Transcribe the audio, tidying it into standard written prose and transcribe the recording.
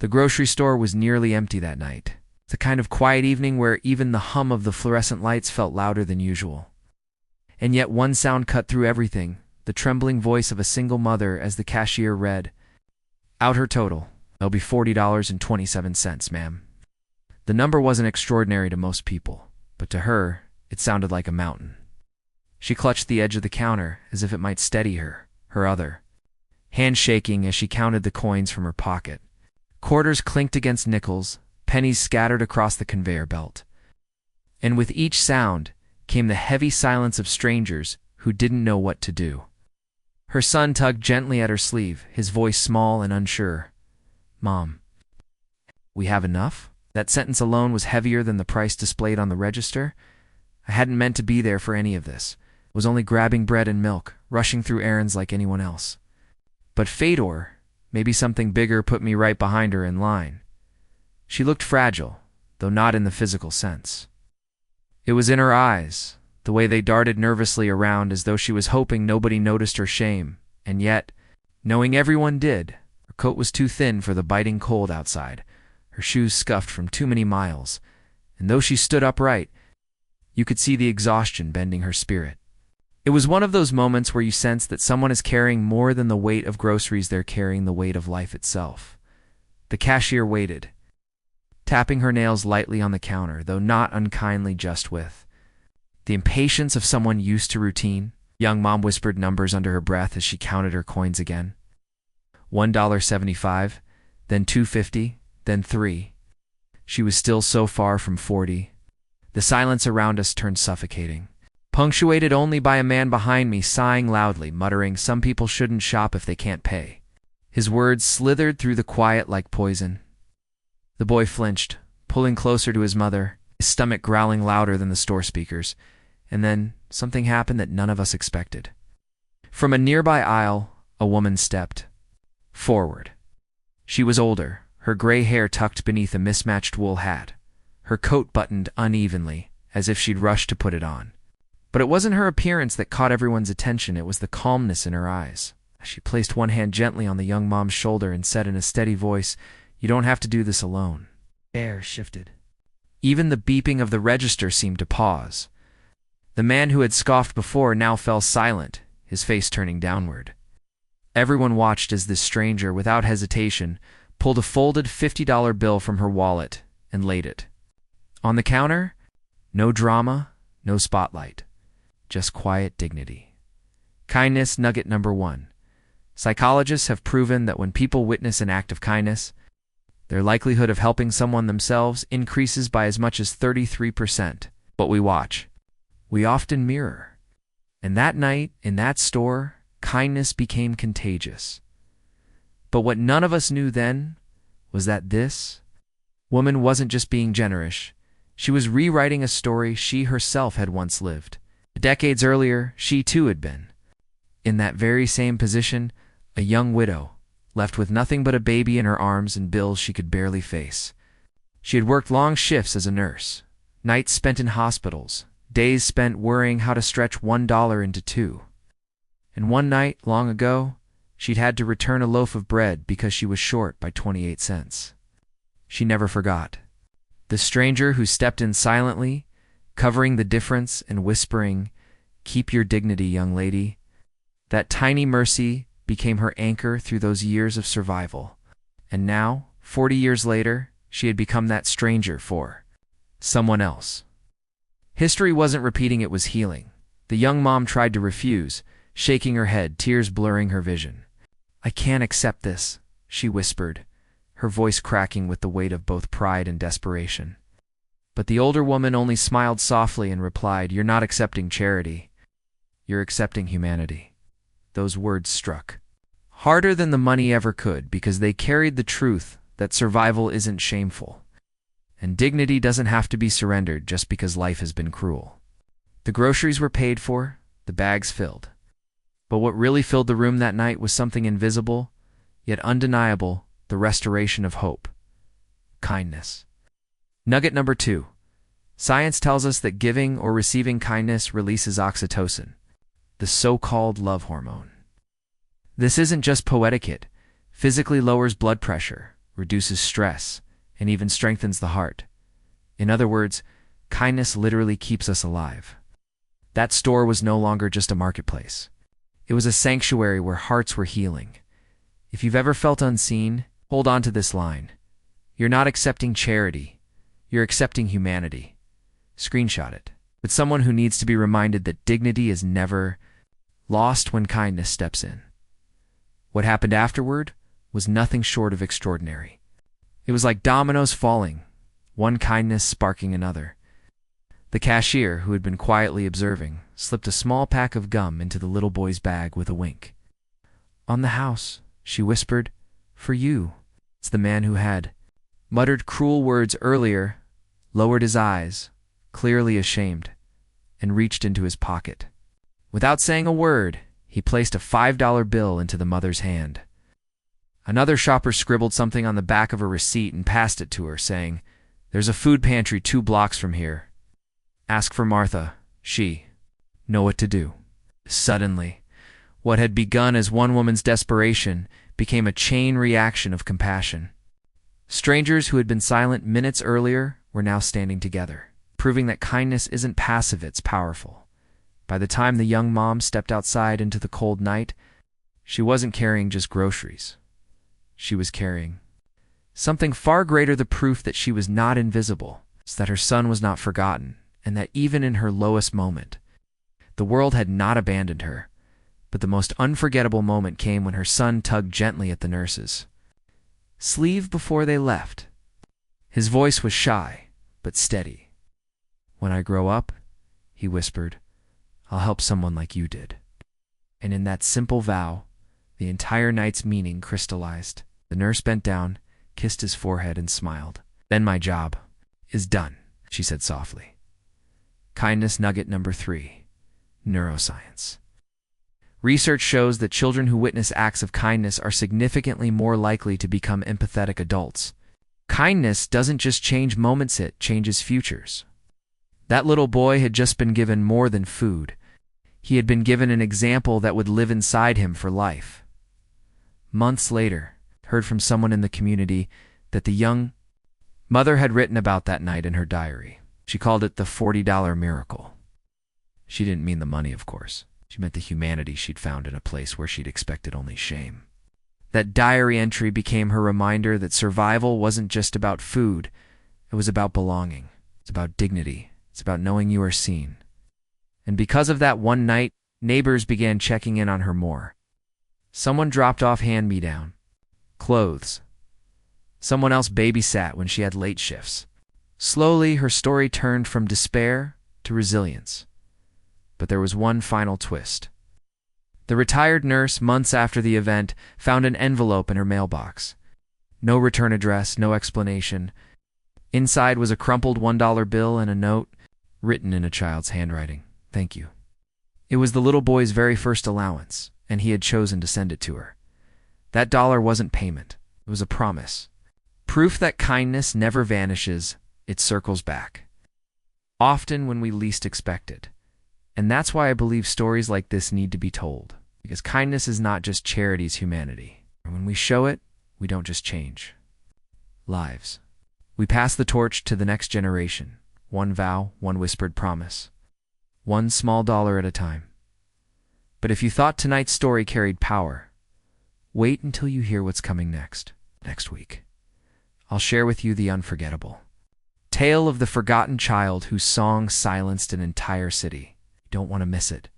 The grocery store was nearly empty that night. The kind of quiet evening where even the hum of the fluorescent lights felt louder than usual. And yet one sound cut through everything, the trembling voice of a single mother as the cashier read, "Out her total. It'll be $40.27, ma'am." The number wasn't extraordinary to most people, but to her, it sounded like a mountain. She clutched the edge of the counter as if it might steady her, her other hand shaking as she counted the coins from her pocket. Quarters clinked against nickels, pennies scattered across the conveyor belt. And with each sound came the heavy silence of strangers who didn't know what to do. Her son tugged gently at her sleeve, his voice small and unsure. "Mom, we have enough?" That sentence alone was heavier than the price displayed on the register. I hadn't meant to be there for any of this. Was only grabbing bread and milk, rushing through errands like anyone else. But fate, or maybe something bigger, put me right behind her in line. She looked fragile, though not in the physical sense. It was in her eyes, the way they darted nervously around as though she was hoping nobody noticed her shame, and yet, knowing everyone did, her coat was too thin for the biting cold outside, her shoes scuffed from too many miles, and though she stood upright, you could see the exhaustion bending her spirit. It was one of those moments where you sense that someone is carrying more than the weight of groceries, they're carrying the weight of life itself. The cashier waited, tapping her nails lightly on the counter, though not unkindly, just with the impatience of someone used to routine. Young Mom whispered numbers under her breath as she counted her coins again. $1.75, then $2.50, then $3. She was still so far from 40. The silence around us turned suffocating, punctuated only by a man behind me sighing loudly, muttering, "Some people shouldn't shop if they can't pay." His words slithered through the quiet like poison. The boy flinched, pulling closer to his mother, his stomach growling louder than the store speakers. And then something happened that none of us expected. From a nearby aisle, a woman stepped forward. She was older, her gray hair tucked beneath a mismatched wool hat, her coat buttoned unevenly, as if she'd rushed to put it on. But it wasn't her appearance that caught everyone's attention, it was the calmness in her eyes. She placed one hand gently on the young mom's shoulder and said in a steady voice, "You don't have to do this alone." Air shifted. Even the beeping of the register seemed to pause. The man who had scoffed before now fell silent, his face turning downward. Everyone watched as this stranger, without hesitation, pulled a folded $50 bill from her wallet and laid it on the counter. No drama, no spotlight, just quiet dignity. Kindness nugget number 1. Psychologists have proven that when people witness an act of kindness, their likelihood of helping someone themselves increases by as much as 33%. What we watch, we often mirror. And that night, in that store, kindness became contagious. But what none of us knew then was that this woman wasn't just being generous. She was rewriting a story she herself had once lived. Decades earlier, she too had been in that very same position, a young widow, left with nothing but a baby in her arms and bills she could barely face. She had worked long shifts as a nurse, nights spent in hospitals, days spent worrying how to stretch $1 into $2. And one night, long ago, she'd had to return a loaf of bread because she was short by 28 cents. She never forgot. The stranger who stepped in silently, covering the difference and whispering, "Keep your dignity, young lady." That tiny mercy became her anchor through those years of survival. And now, 40 years later, she had become that stranger for someone else. History wasn't repeating, it was healing. The young mom tried to refuse, shaking her head, tears blurring her vision. "I can't accept this," she whispered, her voice cracking with the weight of both pride and desperation. But the older woman only smiled softly and replied, "You're not accepting charity. You're accepting humanity." Those words struck harder than the money ever could, because they carried the truth that survival isn't shameful, and dignity doesn't have to be surrendered just because life has been cruel. The groceries were paid for, the bags filled. But what really filled the room that night was something invisible, yet undeniable, the restoration of hope. Kindness. Nugget number 2. Science tells us that giving or receiving kindness releases oxytocin, the so-called love hormone. This isn't just poetic, it physically lowers blood pressure, reduces stress, and even strengthens the heart. In other words, kindness literally keeps us alive. That store was no longer just a marketplace. It was a sanctuary where hearts were healing. If you've ever felt unseen, hold on to this line. You're not accepting charity. You're accepting humanity. Screenshot it. But someone who needs to be reminded that dignity is never lost when kindness steps in. What happened afterward was nothing short of extraordinary. It was like dominoes falling, one kindness sparking another. The cashier, who had been quietly observing, slipped a small pack of gum into the little boy's bag with a wink. "On the house," she whispered, "for you." It's the man who had muttered cruel words earlier, lowered his eyes, clearly ashamed, and reached into his pocket. Without saying a word, he placed a $5 bill into the mother's hand. Another shopper scribbled something on the back of a receipt and passed it to her, saying, "There's a food pantry 2 blocks from here. Ask for Martha. She know what to do." Suddenly, what had begun as one woman's desperation became a chain reaction of compassion. Strangers who had been silent minutes earlier were now standing together, proving that kindness isn't passive, it's powerful. By the time the young mom stepped outside into the cold night, she wasn't carrying just groceries. She was carrying something far greater, the proof that she was not invisible, so that her son was not forgotten, and that even in her lowest moment, the world had not abandoned her. But the most unforgettable moment came when her son tugged gently at the nurse's sleeve before they left. His voice was shy, but steady. "When I grow up," he whispered, "I'll help someone like you did." And in that simple vow, the entire night's meaning crystallized. The nurse bent down, kissed his forehead, and smiled. "Then my job is done," she said softly. Kindness nugget number 3, neuroscience. Research shows that children who witness acts of kindness are significantly more likely to become empathetic adults. Kindness doesn't just change moments, it changes futures. That little boy had just been given more than food. He had been given an example that would live inside him for life. Months later, heard from someone in the community that the young mother had written about that night in her diary. She called it the $40 miracle. She didn't mean the money, of course. She meant the humanity she'd found in a place where she'd expected only shame. That diary entry became her reminder that survival wasn't just about food. It was about belonging. It's about dignity. It's about knowing you are seen. And because of that one night, neighbors began checking in on her more. Someone dropped off hand-me-down clothes. Someone else babysat when she had late shifts. Slowly, her story turned from despair to resilience. But there was one final twist. The retired nurse, months after the event, found an envelope in her mailbox. No return address, no explanation. Inside was a crumpled $1 bill and a note written in a child's handwriting. "Thank you." It was the little boy's very first allowance, and he had chosen to send it to her. That dollar wasn't payment. It was a promise. Proof that kindness never vanishes, it circles back. Often when we least expect it. And that's why I believe stories like this need to be told. Because kindness is not just charity's humanity. And when we show it, we don't just change lives. We pass the torch to the next generation. One vow, one whispered promise. One small dollar at a time. But if you thought tonight's story carried power, wait until you hear what's coming next week. I'll share with you the unforgettable tale of the forgotten child whose song silenced an entire city. You don't want to miss it.